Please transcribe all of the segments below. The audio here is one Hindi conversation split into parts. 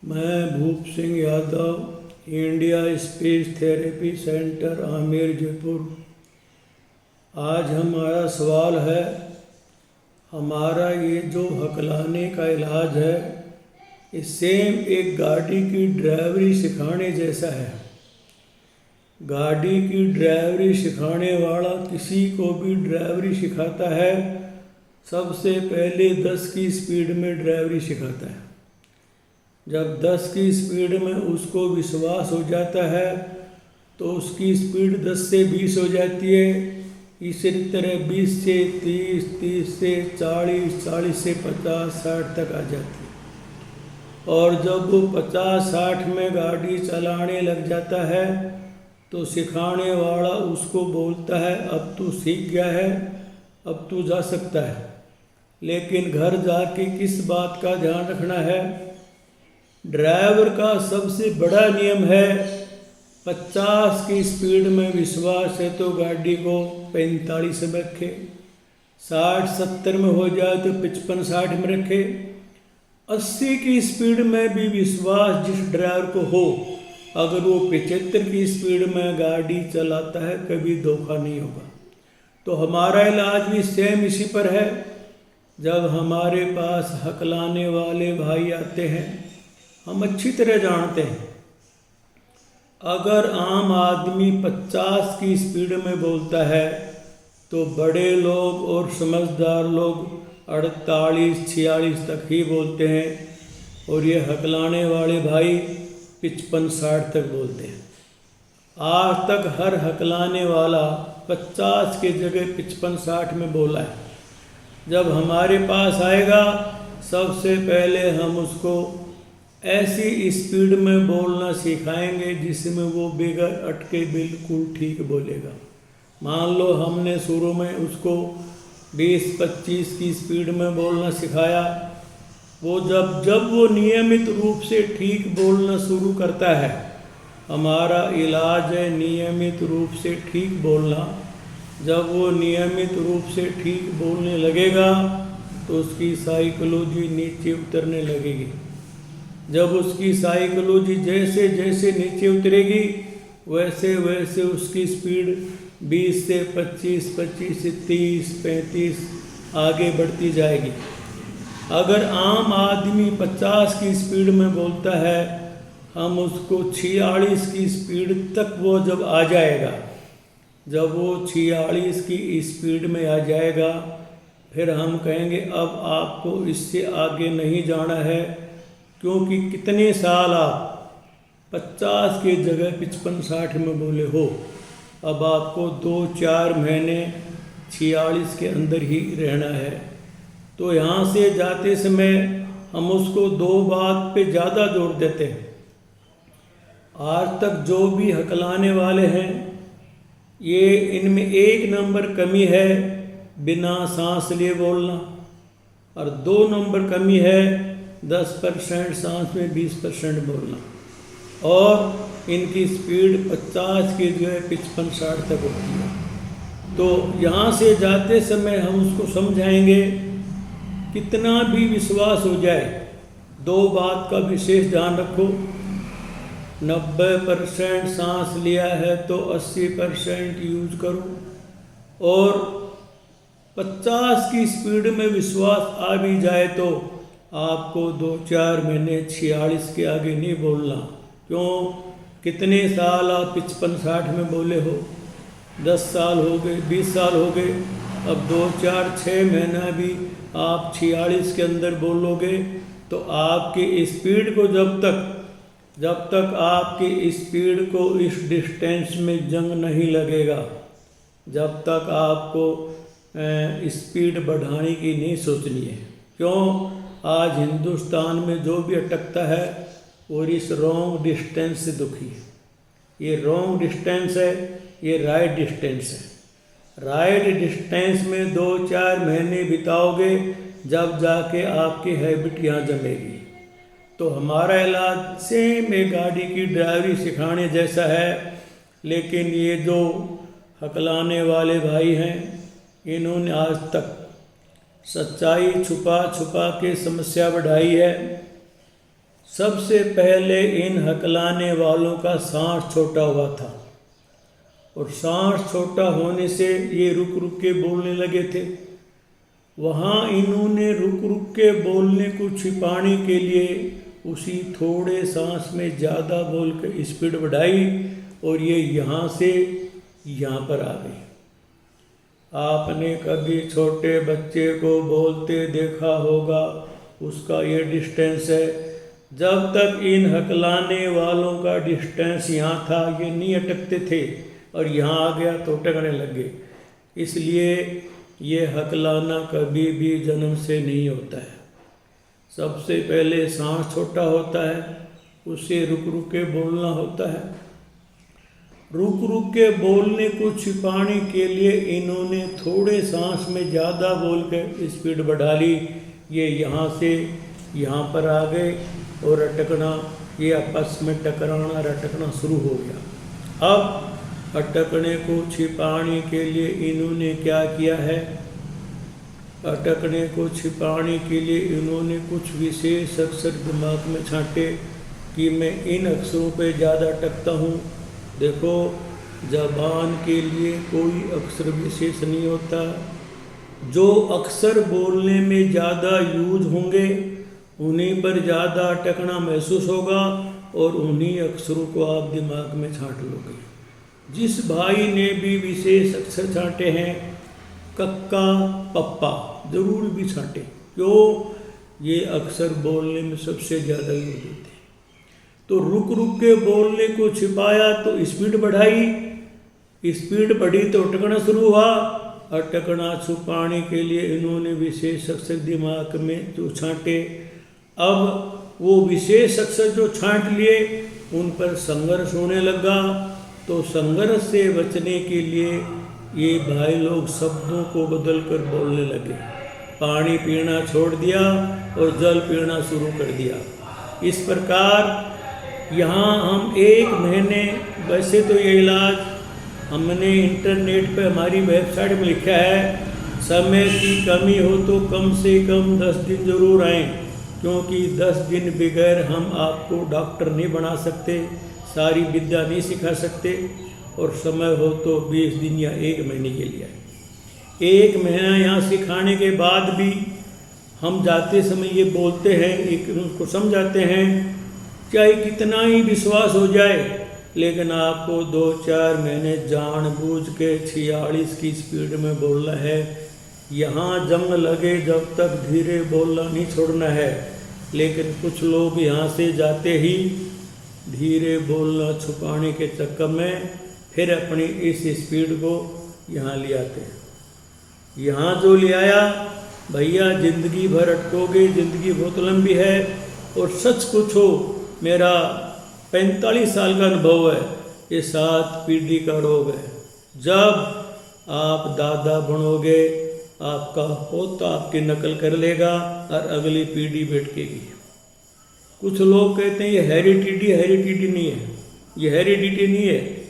मैं भूप Singh Yadav, India speech therapy centre Amer Jaipur. आज हमारा सवाल है, हमारा ये जो हकलाने का इलाज है ये सेम एक गाड़ी की ड्राइवरी सिखाने जैसा है। गाड़ी की ड्राइवरी सिखाने वाला किसी को भी ड्राइवरी सिखाता है, सबसे पहले 10 की स्पीड में ड्राइवरी सिखाता है। जब 10 की स्पीड में उसको विश्वास हो जाता है तो उसकी स्पीड 10 से 20 हो जाती है। इसी तरह 20 से 30, 30 से 40, 40 से 50, 60 तक आ जाती है। और जब वो 50, 60 में गाड़ी चलाने लग जाता है तो सिखाने वाला उसको बोलता है, अब तू सीख गया है, अब तू जा सकता है। लेकिन घर जाके किस बात का ध्यान रखना है? ड्राइवर का सबसे बड़ा नियम है 50 की स्पीड में विश्वास है तो गाड़ी को 45 में रखे, 60-70 में हो जाए तो 55-60 में रखे। 80 की स्पीड में भी विश्वास जिस ड्राइवर को हो, अगर वो 75 की स्पीड में गाड़ी चलाता है कभी धोखा नहीं होगा। तो हमारा इलाज भी सेम इसी पर है। जब हमारे पास हकलाने वाले भाई आते हैं, हम अच्छी तरह जानते हैं अगर आम आदमी 50 की स्पीड में बोलता है तो बड़े लोग और समझदार लोग 48-46 तक ही बोलते हैं, और ये हकलाने वाले भाई 55-60 तक बोलते हैं। आज तक हर हकलाने वाला 50 के जगह 55-60 में बोला है। जब हमारे पास आएगा सबसे पहले हम उसको ऐसी स्पीड में बोलना सिखाएंगे जिसमें वो बगैर अटके बिल्कुल ठीक बोलेगा। मान लो हमने शुरू में उसको 20-25 की स्पीड में बोलना सिखाया, वो जब वो नियमित रूप से ठीक बोलना शुरू करता है, हमारा इलाज है नियमित रूप से ठीक बोलना। जब वो नियमित रूप से ठीक बोलने लगेगा तो उसकी साइकोलॉजी नीचे उतरने लगेगी। जब उसकी साइकोलॉजी जैसे जैसे नीचे उतरेगी वैसे वैसे उसकी स्पीड 20 से 25, 25 से 30, 35 आगे बढ़ती जाएगी। अगर आम आदमी 50 की स्पीड में बोलता है, हम उसको 46 की स्पीड तक वो जब आ जाएगा, जब वो 46 की स्पीड में आ जाएगा, फिर हम कहेंगे अब आपको इससे आगे नहीं जाना है, क्योंकि कितने साल आप 50 की जगह 55-60 में बोले हो। अब आपको 2-4 महीने 46 के अंदर ही रहना है। तो यहाँ से जाते समय हम उसको 2 बात पे ज़्यादा जोर देते हैं। आज तक जो भी हकलाने वाले हैं, ये इनमें 1 नंबर कमी है बिना सांस लिए बोलना, और 2 नंबर कमी है 10% सांस में 20% बोलना, और इनकी स्पीड 50 की जगह 55-60 तक होती है। तो यहाँ से जाते समय हम उसको समझाएंगे, कितना भी विश्वास हो जाए, 2 बात का विशेष ध्यान रखो। 90% सांस लिया है तो 80% यूज करो, और 50 की स्पीड में विश्वास आ भी जाए तो आपको 2-4 महीने 46 के आगे नहीं बोलना। क्यों? कितने साल आप 55-60 में बोले हो? 10 साल हो गए, 20 साल हो गए। अब 2-4-6 महीना भी आप 46 के अंदर बोलोगे तो आपकी स्पीड को जब तक आपकी स्पीड को इस डिस्टेंस में जंग नहीं लगेगा, जब तक आपको स्पीड बढ़ाने की नहीं सोचनी है। क्यों? आज हिंदुस्तान में जो भी अटकता है और इस रॉन्ग डिस्टेंस से दुखी है। ये रॉन्ग डिस्टेंस है, ये राइट डिस्टेंस है। राइट डिस्टेंस में 2-4 महीने बिताओगे जब जाके आपकी हैबिट यहाँ जमेगी। तो हमारा इलाज सेम एक गाड़ी की ड्राइवरी सिखाने जैसा है, लेकिन ये जो हकलाने वाले भाई हैं, इन्होंने आज तक सच्चाई छुपा छुपा के समस्या बढ़ाई है। सबसे पहले इन हकलाने वालों का सांस छोटा हुआ था और सांस छोटा होने से ये रुक रुक के बोलने लगे थे। वहाँ इन्होंने रुक रुक के बोलने को छिपाने के लिए उसी थोड़े सांस में ज़्यादा बोल कर स्पीड बढ़ाई और ये यहाँ से यहाँ पर आ गई। आपने कभी छोटे बच्चे को बोलते देखा होगा, उसका ये डिस्टेंस है। जब तक इन हकलाने वालों का डिस्टेंस यहाँ था ये नहीं अटकते थे और यहाँ आ गया तो अटकने लग गए। इसलिए ये हकलाना कभी भी जन्म से नहीं होता है। सबसे पहले सांस छोटा होता है, उसे रुक रुक के बोलना होता है। रुक रुक के बोलने को छिपाने के लिए इन्होंने थोड़े सांस में ज़्यादा बोल कर स्पीड बढ़ा ली। ये यहाँ से यहाँ पर आ गए और अटकना, ये आपस में टकराना रटकना शुरू हो गया। अब अटकने को छिपाने के लिए इन्होंने क्या किया है? अटकने को छिपाने के लिए इन्होंने कुछ विशेष अक्षर दिमाग में छांटे कि मैं इन अक्षरों पे ज़्यादा अटकता हूँ। देखो, ज़बान के लिए कोई अक्षर विशेष नहीं होता। जो अक्षर बोलने में ज़्यादा यूज होंगे उन्हीं पर ज़्यादा अटकना महसूस होगा और उन्हीं अक्षरों को आप दिमाग में छांट लोगे। जिस भाई ने भी विशेष अक्षर छांटे हैं, कक्का पप्पा ज़रूर भी छांटे। क्यों? ये अक्षर बोलने में सबसे ज़्यादा यूज होते हैं। तो रुक रुक के बोलने को छिपाया तो स्पीड बढ़ाई, स्पीड बढ़ी तो अटकना शुरू हुआ। अटकना छुपाने के लिए इन्होंने विशेष अक्षर दिमाग में जो छांटे, अब वो विशेष अक्षर जो छांट लिए उन पर संघर्ष होने लगा। तो संघर्ष से बचने के लिए ये भाई लोग शब्दों को बदल कर बोलने लगे। पानी पीना छोड़ दिया और जल पीना शुरू कर दिया। इस प्रकार यहाँ हम 1 महीने, वैसे तो ये इलाज हमने इंटरनेट पे हमारी वेबसाइट में लिखा है, समय की कमी हो तो कम से कम 10 दिन ज़रूर आएँ, क्योंकि 10 दिन बगैर हम आपको डॉक्टर नहीं बना सकते, सारी विद्या नहीं सिखा सकते। और समय हो तो 20 दिन या 1 महीने के लिए आए। 1 महीना यहाँ सिखाने के बाद भी हम जाते समय ये बोलते हैं, एक उनको समझाते हैं, चाहे कितना ही विश्वास हो जाए, लेकिन आपको 2-4 महीने जानबूझ के 46 की स्पीड में बोलना है। यहाँ जंग लगे जब तक धीरे बोलना नहीं छोड़ना है। लेकिन कुछ लोग यहाँ से जाते ही धीरे बोलना छुपाने के चक्कर में फिर अपनी इस स्पीड को यहाँ ले आते हैं। यहाँ जो ले आया, भैया ज़िंदगी भर अटकोगे, ज़िंदगी बहुत लंबी है। और सच कुछ हो, मेरा 45 साल का अनुभव है, ये 7 पीढ़ी का रोग है। जब आप दादा बनोगे, आपका पोता आपकी नकल कर लेगा और अगली पीढ़ी बैठेगी। कुछ लोग कहते हैं ये हेरिडिटी नहीं है, ये हेरिडिटी नहीं है।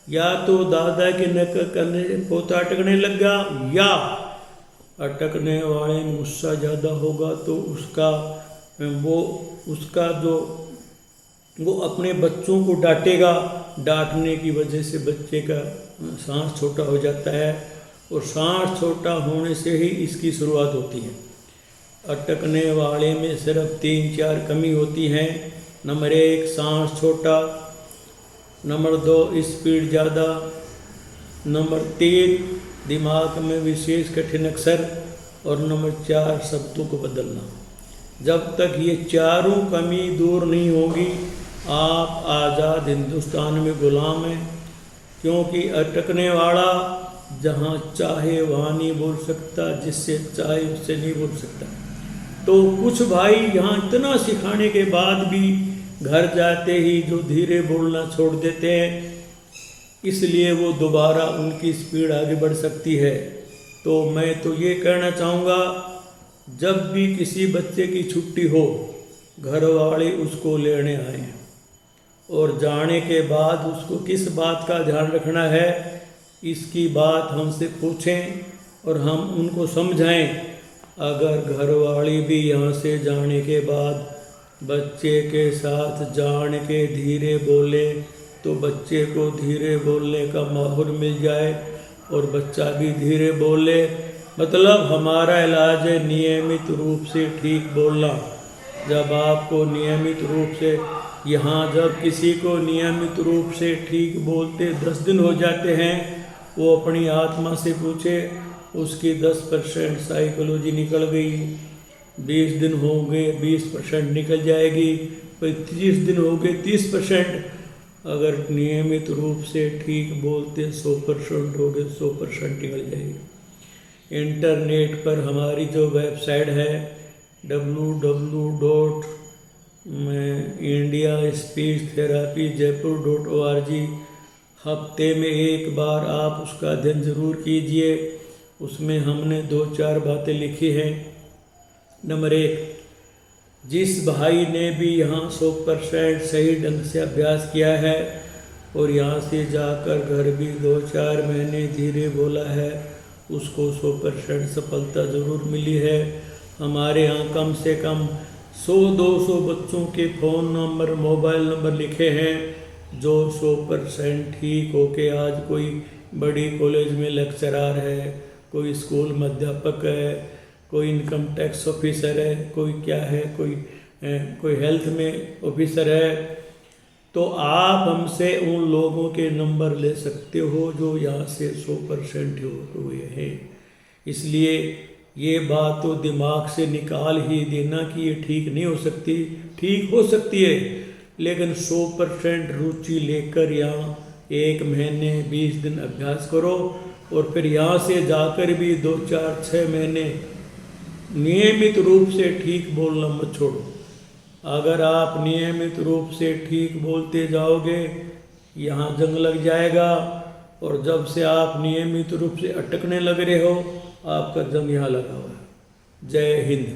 या तो दादा की नकल करने से पोता अटकने लग गया, या अटकने वाले में गुस्सा ज़्यादा होगा तो वो अपने बच्चों को डांटेगा। डांटने की वजह से बच्चे का सांस छोटा हो जाता है और सांस छोटा होने से ही इसकी शुरुआत होती है। अटकने वाले में सिर्फ 3-4 कमी होती हैं। नंबर 1 सांस छोटा, नंबर 2 स्पीड ज़्यादा, नंबर 3 दिमाग में विशेष कठिन अक्षर और नंबर 4 शब्दों को बदलना। जब तक ये चारों कमी दूर नहीं होगी, आप आज़ाद हिंदुस्तान में गुलाम हैं। क्योंकि अटकने वाला जहाँ चाहे वहाँ नहीं बोल सकता, जिससे चाहे उससे नहीं बोल सकता। तो कुछ भाई यहाँ इतना सिखाने के बाद भी घर जाते ही जो धीरे बोलना छोड़ देते हैं, इसलिए वो दोबारा उनकी स्पीड आगे बढ़ सकती है। तो मैं तो ये कहना चाहूँगा, जब भी किसी बच्चे की छुट्टी हो, घर वाले उसको लेने आए और जाने के बाद उसको किस बात का ध्यान रखना है, इसकी बात हमसे पूछें और हम उनको समझाएं। अगर घर वाले भी यहाँ से जाने के बाद बच्चे के साथ जान के धीरे बोले तो बच्चे को धीरे बोलने का माहौल मिल जाए और बच्चा भी धीरे बोले। मतलब हमारा इलाज है नियमित रूप से ठीक बोलना। जब आपको नियमित रूप से जब किसी को नियमित रूप से ठीक बोलते 10 दिन हो जाते हैं, वो अपनी आत्मा से पूछे उसकी 10% साइकोलॉजी निकल गई, 20 दिन हो गए 20% निकल जाएगी, फिर 30 दिन हो गए 30%। अगर नियमित रूप से ठीक बोलते 100% हो गए 100% निकल जाएगी। इंटरनेट पर हमारी जो वेबसाइट है www.indiaspeechtherapyjaipur.org, हफ्ते में एक बार आप उसका अध्ययन ज़रूर कीजिए। उसमें हमने 2-4 बातें लिखी हैं। नंबर 1, जिस भाई ने भी यहाँ 100% सही ढंग से अभ्यास किया है और यहाँ से जाकर घर भी 2-4 महीने धीरे बोला है, उसको 100% सफलता ज़रूर मिली है। हमारे यहाँ कम से कम 100-200 बच्चों के फ़ोन नंबर, मोबाइल नंबर लिखे हैं जो 100% ठीक होके आज कोई बड़ी कॉलेज में लेक्चरार है, कोई स्कूल में अध्यापक है, कोई इनकम टैक्स ऑफिसर है, कोई क्या है, कोई हेल्थ में ऑफिसर है। तो आप हमसे उन लोगों के नंबर ले सकते हो जो यहाँ से 100% हुए हैं। इसलिए ये बात तो दिमाग से निकाल ही देना कि ये ठीक नहीं हो सकती। ठीक हो सकती है, लेकिन 100% रुचि लेकर यहाँ 1 महीने 20 दिन अभ्यास करो और फिर यहाँ से जाकर भी 2-4-6 महीने नियमित रूप से ठीक बोलना मत छोड़ो। अगर आप नियमित रूप से ठीक बोलते जाओगे, यहाँ जंग लग जाएगा, और जब से आप नियमित रूप से अटकने लग रहे हो, आपका जंग यहाँ लगा हुआ है। जय हिंद।